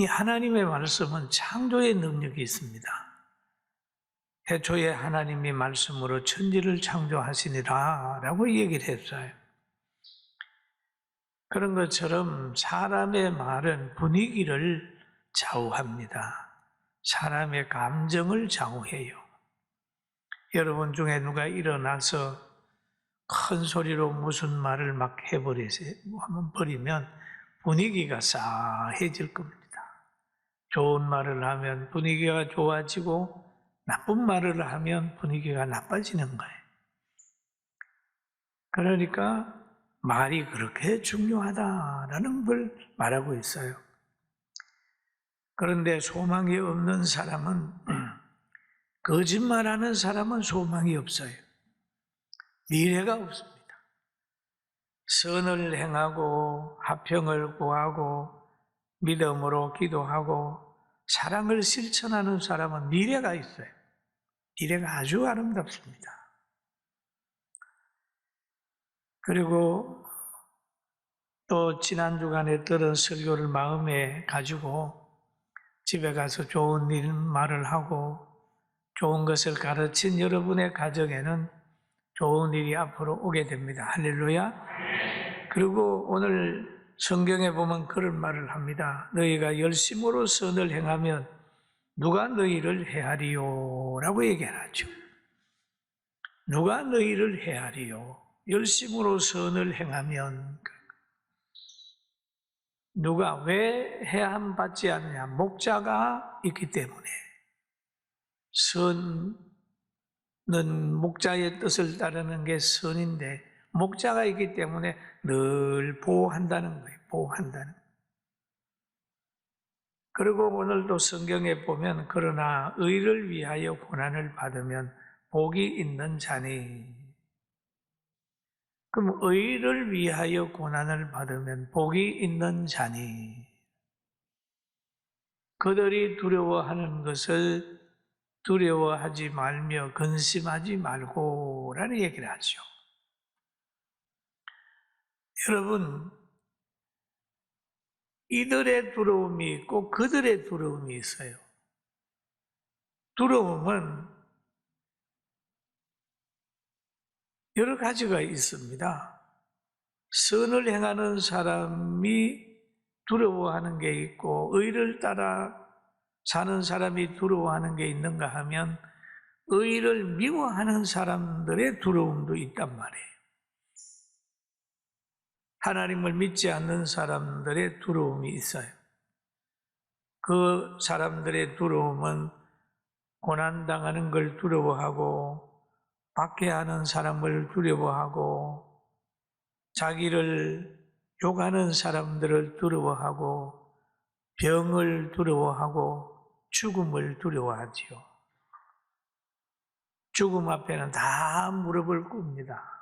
이 하나님의 말씀은 창조의 능력이 있습니다. 태초에 하나님이 말씀으로 천지를 창조하시니라 라고 얘기를 했어요. 그런 것처럼 사람의 말은 분위기를 좌우합니다. 사람의 감정을 좌우해요. 여러분 중에 누가 일어나서 큰 소리로 무슨 말을 막 버리면 분위기가 싸해질 겁니다. 좋은 말을 하면 분위기가 좋아지고 나쁜 말을 하면 분위기가 나빠지는 거예요. 그러니까 말이 그렇게 중요하다라는 걸 말하고 있어요. 그런데 소망이 없는 사람은 거짓말하는 사람은 소망이 없어요. 미래가 없습니다. 선을 행하고 화평을 구하고 믿음으로 기도하고 사랑을 실천하는 사람은 미래가 있어요. 미래가 아주 아름답습니다. 그리고 또 지난 주간에 들은 설교를 마음에 가지고 집에 가서 좋은 말을 하고 좋은 것을 가르친 여러분의 가정에는 좋은 일이 앞으로 오게 됩니다. 할렐루야. 그리고 오늘 성경에 보면 그런 말을 합니다. 너희가 열심으로 선을 행하면 누가 너희를 해하리요? 라고 얘기하죠. 누가 너희를 해하리요? 열심으로 선을 행하면 누가 왜 해함 받지 않느냐? 목자가 있기 때문에. 선은 목자의 뜻을 따르는 게 선인데 목자가 있기 때문에 늘 보호한다는 거예요. 보호한다는. 그리고 오늘도 성경에 보면 그러나 의를 위하여 고난을 받으면 복이 있는 자니. 그럼 의를 위하여 고난을 받으면 복이 있는 자니. 그들이 두려워하는 것을 두려워하지 말며 근심하지 말고라는 얘기를 하죠. 여러분, 이들의 두려움이 있고 그들의 두려움이 있어요. 두려움은 여러 가지가 있습니다. 선을 행하는 사람이 두려워하는 게 있고 의를 따라 사는 사람이 두려워하는 게 있는가 하면 의를 미워하는 사람들의 두려움도 있단 말이에요. 하나님을 믿지 않는 사람들의 두려움이 있어요. 그 사람들의 두려움은 고난당하는 걸 두려워하고 박해하는 사람을 두려워하고 자기를 욕하는 사람들을 두려워하고 병을 두려워하고 죽음을 두려워하지요. 죽음 앞에는 다 무릎을 꿇습니다.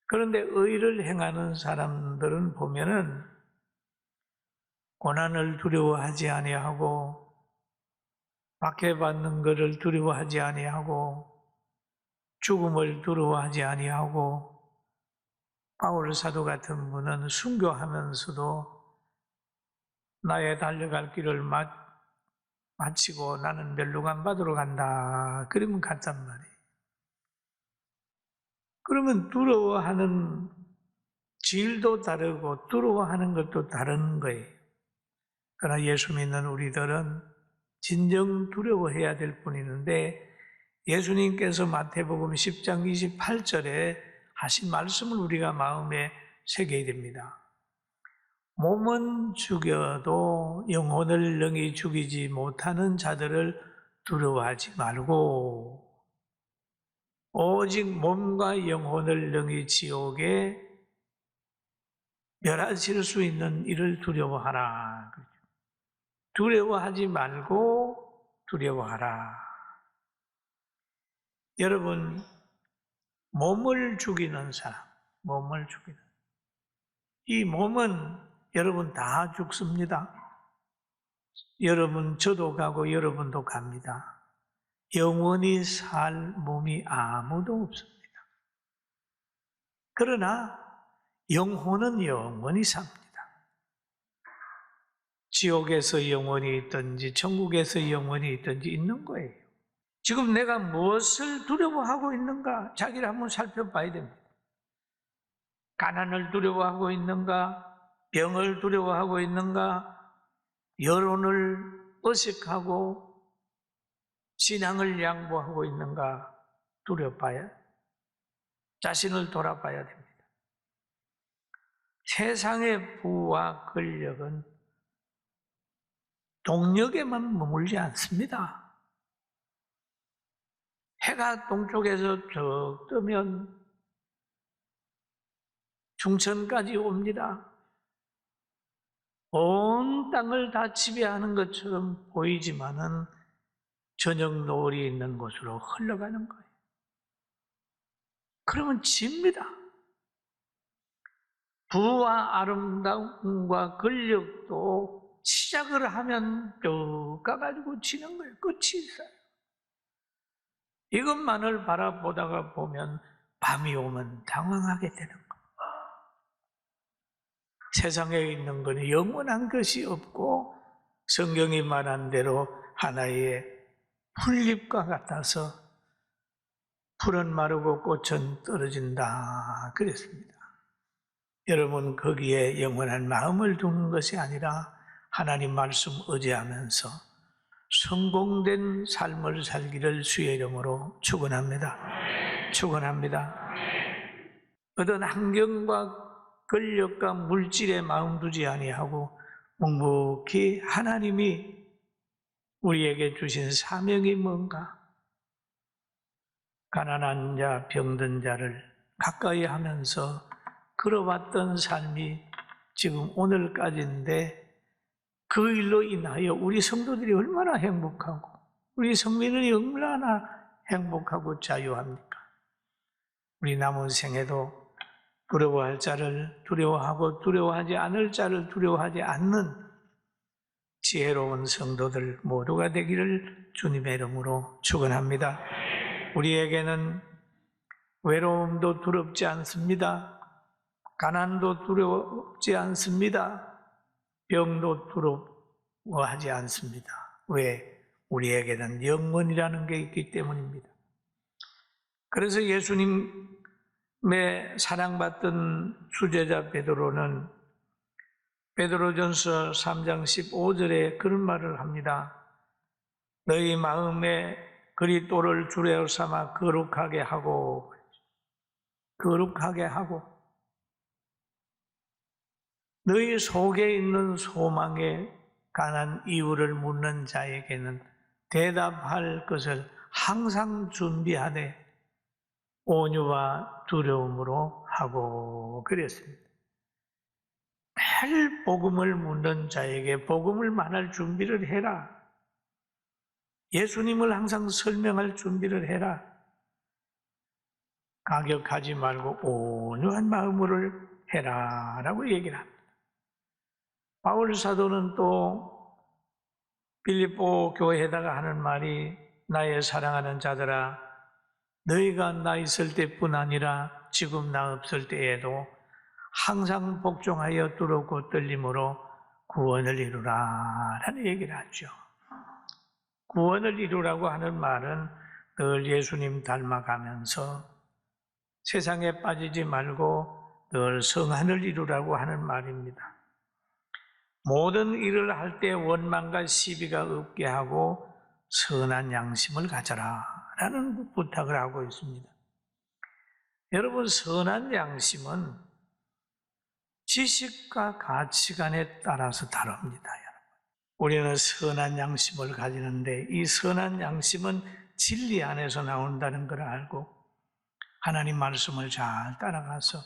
그런데 의를 행하는 사람들은 보면은 고난을 두려워하지 아니하고 박해받는 것을 두려워하지 아니하고 죽음을 두려워하지 아니하고 바울 사도 같은 분은 순교하면서도 나의 달려갈 길을 마치고 나는 멸류관 받으러 간다. 그러면 갔단 말이에요. 그러면 두려워하는 질도 다르고 두려워하는 것도 다른 거예요. 그러나 예수 믿는 우리들은 진정 두려워해야 될 뿐이는데 예수님께서 마태복음 10장 28절에 하신 말씀을 우리가 마음에 새겨야 됩니다. 몸은 죽여도 영혼을 능히 죽이지 못하는 자들을 두려워하지 말고 오직 몸과 영혼을 능히 지옥에 멸하실 수 있는 이를 두려워하라. 두려워하지 말고 두려워하라. 여러분, 몸을 죽이는 사람, 이 몸은 여러분 다 죽습니다. 여러분, 저도 가고 여러분도 갑니다. 영원히 살 몸이 아무도 없습니다. 그러나 영혼은 영원히 삽니다. 지옥에서 영원히 있든지 천국에서 영원히 있든지 있는 거예요. 지금 내가 무엇을 두려워하고 있는가? 자기를 한번 살펴봐야 됩니다. 가난을 두려워하고 있는가? 병을 두려워하고 있는가? 여론을 의식하고 신앙을 양보하고 있는가? 두려워봐야, 자신을 돌아봐야 됩니다. 세상의 부와 권력은 동력에만 머물지 않습니다. 해가 동쪽에서 저 뜨면 중천까지 옵니다. 온 땅을 다 지배하는 것처럼 보이지만은 저녁 노을이 있는 곳으로 흘러가는 거예요. 그러면 집니다. 부와 아름다움과 권력도 시작을 하면 쭉 가가지고 지는 거예요. 끝이 있어요. 이것만을 바라보다가 보면 밤이 오면 당황하게 되는 거예요. 세상에 있는 것은 영원한 것이 없고 성경이 말한 대로 하나의 풀잎과 같아서 풀은 마르고 꽃은 떨어진다 그랬습니다. 여러분 거기에 영원한 마음을 두는 것이 아니라 하나님 말씀 의지하면서 성공된 삶을 살기를 주의 이름으로 축원합니다. 축원합니다. 어떤 환경과 권력과 물질에 마음 두지 아니하고 묵묵히 하나님이 우리에게 주신 사명이 뭔가? 가난한 자, 병든 자를 가까이 하면서 걸어왔던 삶이 지금 오늘까지인데 그 일로 인하여 우리 성도들이 얼마나 행복하고 우리 성민들이 얼마나 행복하고 자유합니까? 우리 남은 생에도 두려워할 자를 두려워하고 두려워하지 않을 자를 두려워하지 않는 지혜로운 성도들 모두가 되기를 주님의 이름으로 축원합니다. 우리에게는 외로움도 두렵지 않습니다. 가난도 두렵지 않습니다. 병도 두려워하지 않습니다. 왜? 우리에게는 영원이라는 게 있기 때문입니다. 그래서 예수님의 사랑받던 수제자 베드로는 베드로전서 3장 15절에 그런 말을 합니다. 너희 마음에 그리스도를 주례로 삼아 거룩하게 하고 너희 속에 있는 소망에 관한 이유를 묻는 자에게는 대답할 것을 항상 준비하되 온유와 두려움으로 하고 그랬습니다. 매일 복음을 묻는 자에게 복음을 말할 준비를 해라. 예수님을 항상 설명할 준비를 해라. 가격하지 말고 온유한 마음으로 해라 라고 얘기를 합니다. 바울 사도는 또 빌립보 교회에다가 하는 말이 나의 사랑하는 자들아 너희가 나 있을 때뿐 아니라 지금 나 없을 때에도 항상 복종하여 두렵고 떨림으로 구원을 이루라 라는 얘기를 하죠. 구원을 이루라고 하는 말은 늘 예수님 닮아가면서 세상에 빠지지 말고 늘 성안을 이루라고 하는 말입니다. 모든 일을 할 때 원망과 시비가 없게 하고 선한 양심을 가져라 라는 부탁을 하고 있습니다. 여러분 선한 양심은 지식과 가치관에 따라서 다릅니다. 우리는 선한 양심을 가지는데 이 선한 양심은 진리 안에서 나온다는 걸 알고 하나님 말씀을 잘 따라가서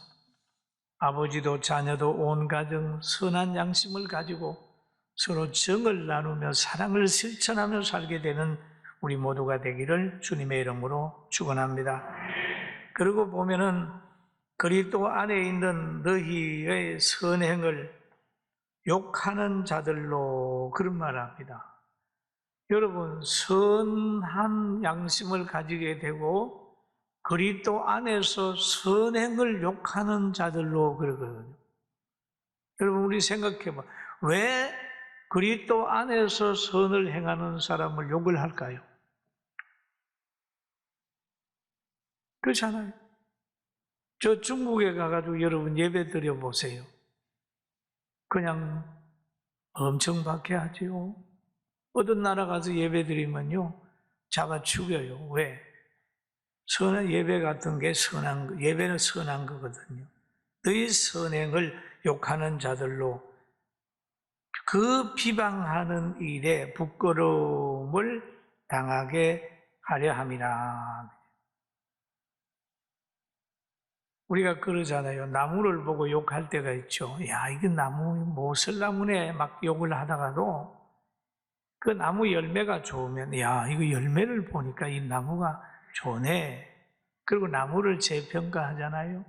아버지도 자녀도 온 가정 선한 양심을 가지고 서로 정을 나누며 사랑을 실천하며 살게 되는 우리 모두가 되기를 주님의 이름으로 축원합니다. 그리고 보면은 그리스도 안에 있는 너희의 선행을 욕하는 자들로 그런 말을 합니다. 여러분 선한 양심을 가지게 되고 그리스도 안에서 선행을 욕하는 자들로 그러거든요. 여러분 우리 생각해봐. 왜 그리스도 안에서 선을 행하는 사람을 욕을 할까요? 그렇잖아요. 저 중국에 가가지고 여러분 예배 드려 보세요. 그냥 엄청 박해하지요. 어떤 나라 가서 예배 드리면요, 잡아 죽여요. 왜? 선한 예배 같은 게 예배는 선한 거거든요. 너희 선행을 욕하는 자들로 그 비방하는 일에 부끄러움을 당하게 하려 함이라. 우리가 그러잖아요. 나무를 보고 욕할 때가 있죠. 야, 이게 나무, 모슬나무네 막 욕을 하다가도 그 나무 열매가 좋으면, 야, 이거 열매를 보니까 이 나무가 좋네. 그리고 나무를 재평가하잖아요.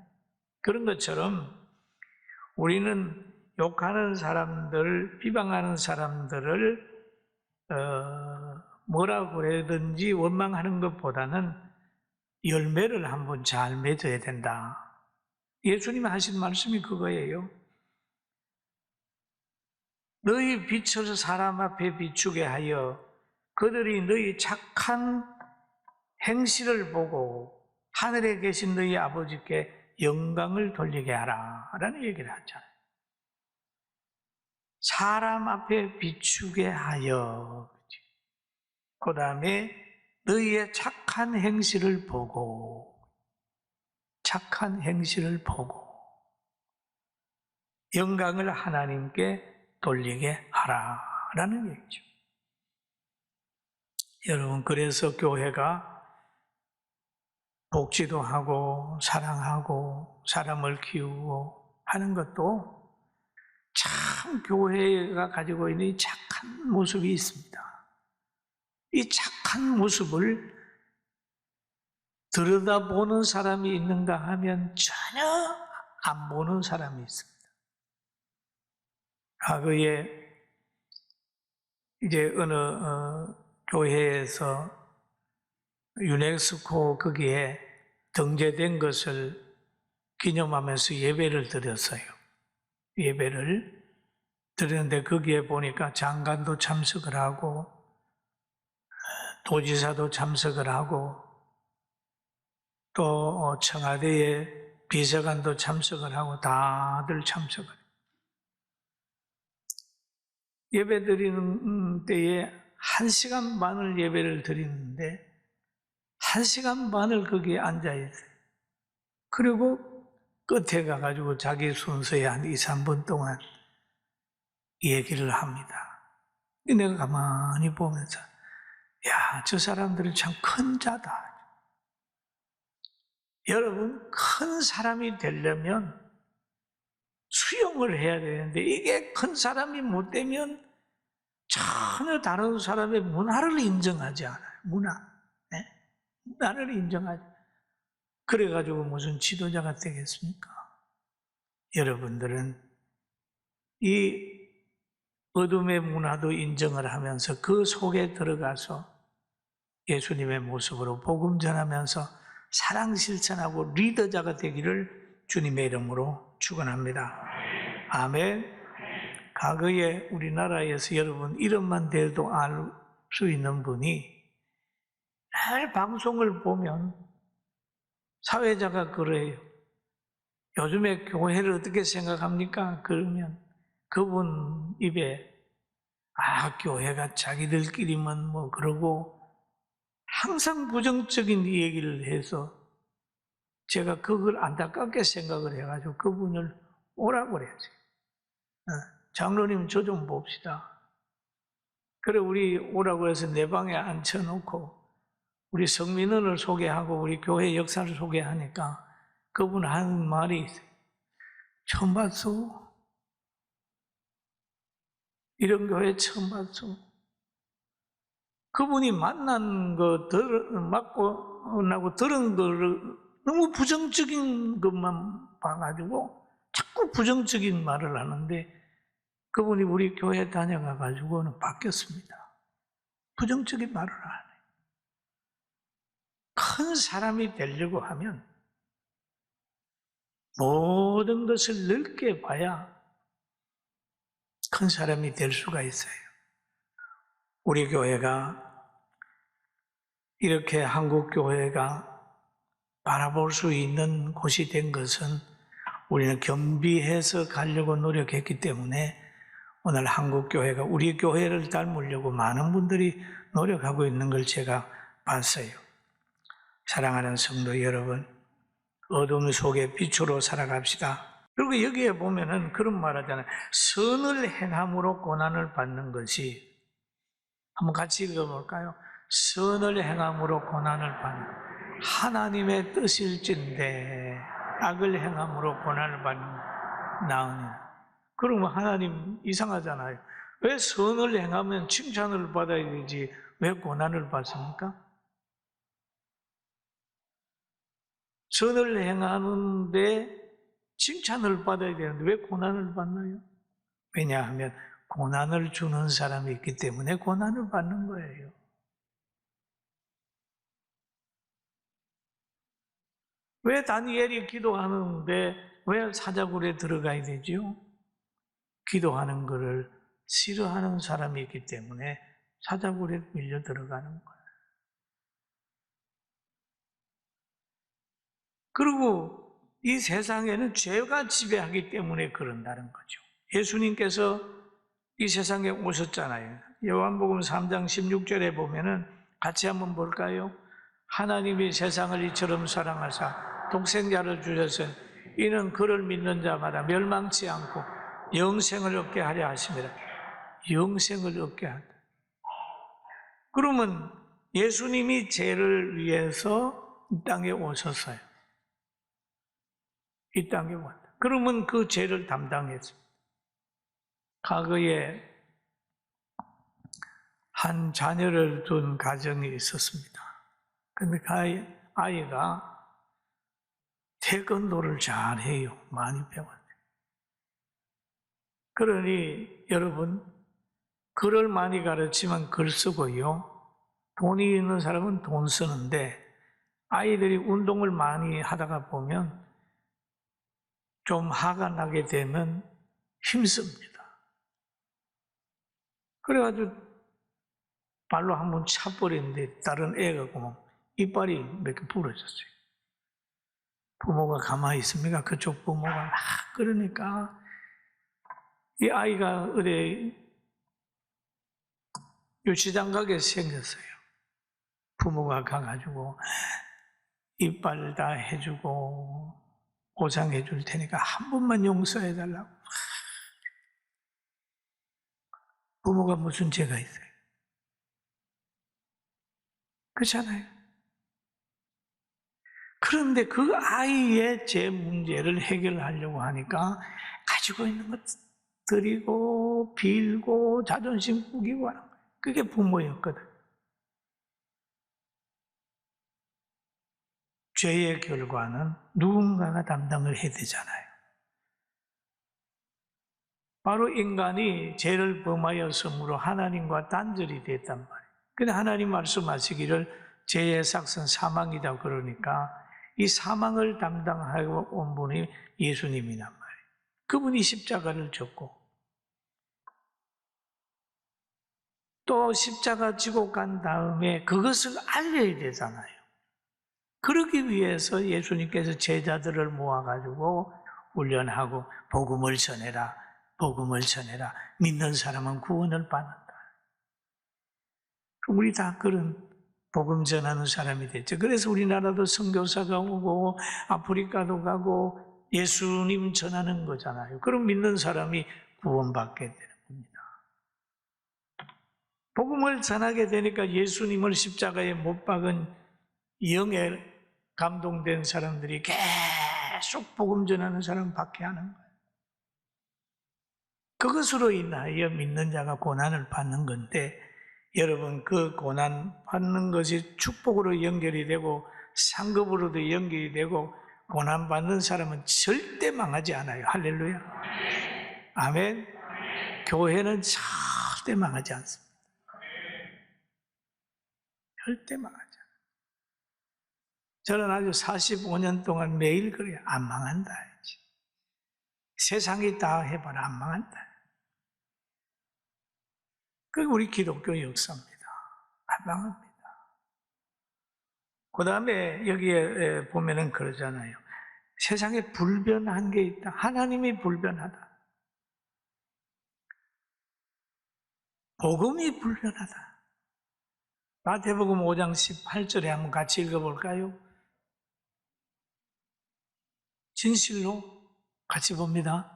그런 것처럼 우리는 욕하는 사람들, 비방하는 사람들을 뭐라고 그래든지 원망하는 것보다는 열매를 한번 잘 맺어야 된다. 예수님이 하신 말씀이 그거예요. 너희 빛을 사람 앞에 비추게 하여 그들이 너희 착한 행실을 보고 하늘에 계신 너희 아버지께 영광을 돌리게 하라 라는 얘기를 하잖아요. 사람 앞에 비추게 하여, 그 다음에 너희의 착한 행실을 보고, 착한 행실을 보고 영광을 하나님께 돌리게 하라라는 얘기죠. 여러분, 그래서 교회가 복지도 하고 사랑하고 사람을 키우고 하는 것도 참 교회가 가지고 있는 이 착한 모습이 있습니다. 이 착한 모습을 들여다보는 사람이 있는가 하면 전혀 안 보는 사람이 있습니다. 과거에 이제 어느 교회에서 유네스코 거기에 등재된 것을 기념하면서 예배를 드렸어요. 예배를 드렸는데 거기에 보니까 장관도 참석을 하고 도지사도 참석을 하고 또 청와대의 비서관도 참석을 하고 다들 참석을 해요. 예배 드리는 때에 1시간 반을 예배를 드리는데 1시간 반을 거기에 앉아있어요. 그리고 끝에 가가지고 자기 순서에 한 2, 3분 동안 얘기를 합니다. 내가 가만히 보면서 야, 저 사람들은 참 큰 자다. 여러분, 큰 사람이 되려면 수용을 해야 되는데 이게 큰 사람이 못 되면 전혀 다른 사람의 문화를 인정하지 않아요. 네? 문화를 인정하지. 그래가지고 무슨 지도자가 되겠습니까? 여러분들은 이 어둠의 문화도 인정을 하면서 그 속에 들어가서 예수님의 모습으로 복음 전하면서 사랑 실천하고 리더자가 되기를 주님의 이름으로 축원합니다. 아멘. 과거에 우리나라에서 여러분 이름만 대도 알 수 있는 분이 늘 방송을 보면 사회자가 그래요. 요즘에 교회를 어떻게 생각합니까? 그러면 그분 입에 교회가 자기들끼리만 뭐 그러고 항상 부정적인 얘기를 해서 제가 그걸 안타깝게 생각을 해가지고 그분을 오라고 그랬어요. 장로님 저 좀 봅시다. 그래 우리 오라고 해서 내 방에 앉혀놓고 우리 성민원을 소개하고 우리 교회 역사를 소개하니까 그분 하는 말이 있어요. 처음 봤어? 이런 교회 처음 봤어? 그분이 만난 거 만나고 들은 거를 너무 부정적인 것만 봐가지고 자꾸 부정적인 말을 하는데 그분이 우리 교회 다녀가가지고는 바뀌었습니다. 부정적인 말을 안 해요. 큰 사람이 되려고 하면 모든 것을 넓게 봐야 큰 사람이 될 수가 있어요. 우리 교회가 이렇게 한국 교회가 바라볼 수 있는 곳이 된 것은 우리는 겸비해서 가려고 노력했기 때문에 오늘 한국 교회가 우리 교회를 닮으려고 많은 분들이 노력하고 있는 걸 제가 봤어요. 사랑하는 성도 여러분, 어둠 속에 빛으로 살아갑시다. 그리고 여기에 보면은 그런 말 하잖아요. 선을 행함으로 고난을 받는 것이, 한번 같이 읽어볼까요? 선을 행함으로 고난을 받는 하나님의 뜻일진데 악을 행함으로 고난을 받는 나으니라. 그러면 하나님 이상하잖아요. 왜 선을 행하면 칭찬을 받아야 되지 왜 고난을 받습니까? 선을 행하는데 칭찬을 받아야 되는데 왜 고난을 받나요? 왜냐하면 고난을 주는 사람이 있기 때문에 고난을 받는 거예요. 왜 다니엘이 기도하는데 왜 사자굴에 들어가야 되죠? 기도하는 것을 싫어하는 사람이 있기 때문에 사자굴에 밀려 들어가는 거예요. 그리고 이 세상에는 죄가 지배하기 때문에 그런다는 거죠. 예수님께서 이 세상에 오셨잖아요. 요한복음 3장 16절에 보면은 같이 한번 볼까요? 하나님이 세상을 이처럼 사랑하사 독생자를 주셔서 이는 그를 믿는 자마다 멸망치 않고 영생을 얻게 하려 하심이라. 영생을 얻게 한다. 그러면 예수님이 죄를 위해서 이 땅에 오셨어요. 이 땅에 왔다. 그러면 그 죄를 담당했습니다. 과거에 한 자녀를 둔 가정이 있었습니다. 근데 그 아이가 태권도를 잘해요. 많이 배웠어요. 그러니 여러분, 글을 많이 가르치면 글 쓰고요. 돈이 있는 사람은 돈 쓰는데 아이들이 운동을 많이 하다가 보면 좀 화가 나게 되면 힘씁니다. 그래가지고 발로 한번 차버렸는데 다른 애가 보면 이빨이 몇 개 부러졌어요. 부모가 가만히 있습니까? 그쪽 부모가 막 그러니까 이 아이가 어디 유치장 가게 생겼어요. 부모가 가가지고 이빨 다 해주고 보상해 줄 테니까 한 번만 용서해 달라고. 부모가 무슨 죄가 있어요? 그렇잖아요. 그런데 그 아이의 죄 문제를 해결하려고 하니까 가지고 있는 것 드리고 빌고 자존심 꾸기고 하는 거예요. 그게 부모였거든. 죄의 결과는 누군가가 담당을 해야 되잖아요. 바로 인간이 죄를 범하였으므로 하나님과 단절이 됐단 말이에요. 근데 하나님 말씀하시기를 죄의 삭은 사망이다 그러니까 이 사망을 담당하고 온 분이 예수님이란 말이에요. 그분이 십자가를 졌고 또 십자가 지고 간 다음에 그것을 알려야 되잖아요. 그러기 위해서 예수님께서 제자들을 모아가지고 훈련하고 복음을 전해라, 복음을 전해라. 믿는 사람은 구원을 받는다. 우리 다 그런 복음 전하는 사람이 됐죠. 그래서 우리나라도 선교사가 오고 아프리카도 가고 예수님 전하는 거잖아요. 그럼 믿는 사람이 구원받게 되는 겁니다. 복음을 전하게 되니까 예수님을 십자가에 못 박은 영에 감동된 사람들이 계속 복음 전하는 사람 받게 하는 거예요. 그것으로 인하여 믿는 자가 고난을 받는 건데 여러분 그 고난 받는 것이 축복으로 연결이 되고 상급으로도 연결이 되고 고난 받는 사람은 절대 망하지 않아요. 할렐루야. 아멘. 교회는 절대 망하지 않습니다. 절대 망하지 않아요. 저는 아주 45년 동안 매일 그래요. 안 망한다. 세상이 다 해봐라 안 망한다. 그게 우리 기독교 역사입니다. 한방합니다. 그 다음에 여기에 보면은 그러잖아요. 세상에 불변한 게 있다. 하나님이 불변하다. 복음이 불변하다. 마태복음 5장 18절에 한번 같이 읽어볼까요? 진실로 같이 봅니다.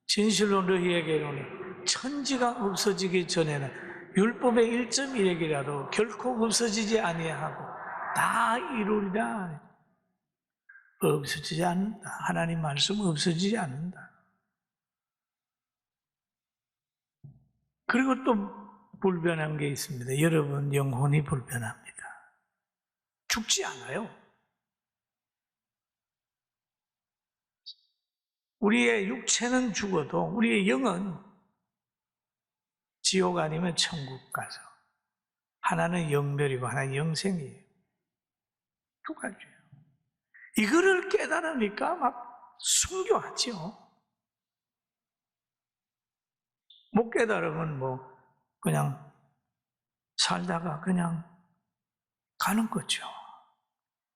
진실로 너희에게 이르노니 천지가 없어지기 전에는 율법의 1.1핵이라도 결코 없어지지 아니하고 다 이루리라. 없어지지 않는다. 하나님 말씀 없어지지 않는다. 그리고 또 불변한 게 있습니다. 여러분 영혼이 불변합니다. 죽지 않아요. 우리의 육체는 죽어도 우리의 영은 지옥 아니면 천국 가서 하나는 영멸이고 하나는 영생이에요. 두 가지예요. 이거를 깨달으니까 막 순교하죠. 못 깨달으면 뭐 그냥 살다가 그냥 가는 거죠.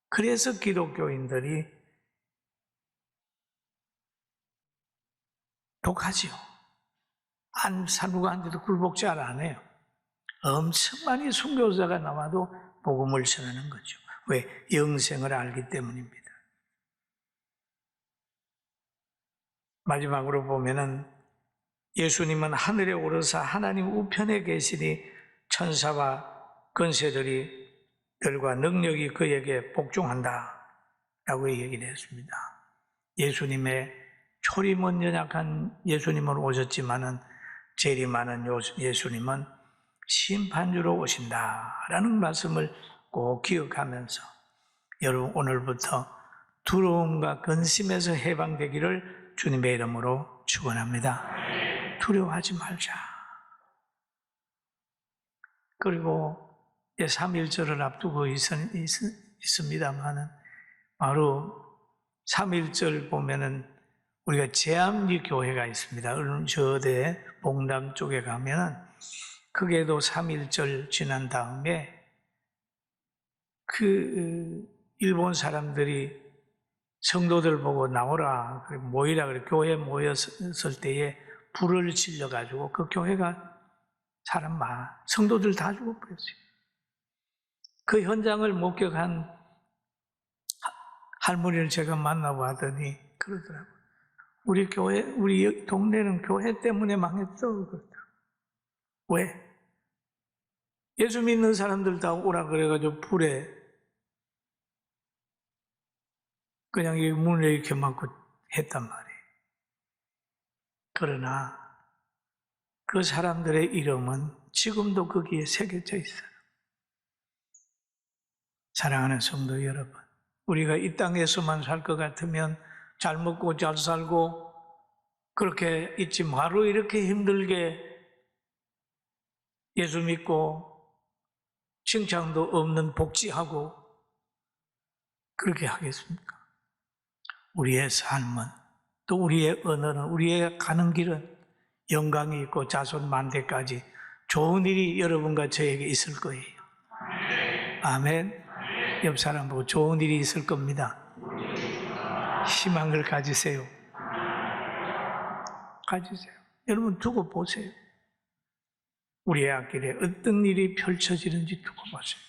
그래서 기독교인들이 독하지요. 누구한테도 굴복잘 안 해요. 엄청 많이 순교자가 나와도 복음을 전하는 거죠. 왜? 영생을 알기 때문입니다. 마지막으로 보면은 예수님은 하늘에 오르사 하나님 우편에 계시니 천사와 권세들과 능력이 그에게 복종한다 라고 얘기를 했습니다. 예수님의 초림은 연약한 예수님은 오셨지만은 재림하는 예수님은 심판주로 오신다라는 말씀을 꼭 기억하면서 여러분 오늘부터 두려움과 근심에서 해방되기를 주님의 이름으로 축원합니다. 두려워하지 말자. 그리고 3.1절을 앞두고 있습니다만은 바로 3.1절 보면은 우리가 제암리 교회가 있습니다. 저대 봉당 쪽에 가면은 그게도 3.1절 지난 다음에 그 일본 사람들이 성도들 보고 나오라, 모이라, 교회에 모였을 때에 불을 질러가지고 그 교회가 사람 성도들 다 죽어버렸어요. 그 현장을 목격한 할머니를 제가 만나보더니 그러더라고요. 우리 교회, 우리 동네는 교회 때문에 망했어. 그러더라고요. 왜? 예수 믿는 사람들 다 오라 그래가지고 불에 그냥 이 문을 이렇게 막고 했단 말이에요. 그러나 그 사람들의 이름은 지금도 거기에 새겨져 있어요. 사랑하는 성도 여러분, 우리가 이 땅에서만 살 것 같으면 잘 먹고 잘 살고 그렇게 있지 바로 이렇게 힘들게 예수 믿고 칭찬도 없는 복지하고 그렇게 하겠습니까? 우리의 삶은 또 우리의 언어는 우리의 가는 길은 영광이 있고 자손 만대까지 좋은 일이 여러분과 저에게 있을 거예요. 아멘. 옆 사람 보고 좋은 일이 있을 겁니다. 희망을 가지세요. 가지세요. 여러분 두고 보세요. 우리의 앞길에 어떤 일이 펼쳐지는지 두고 보세요.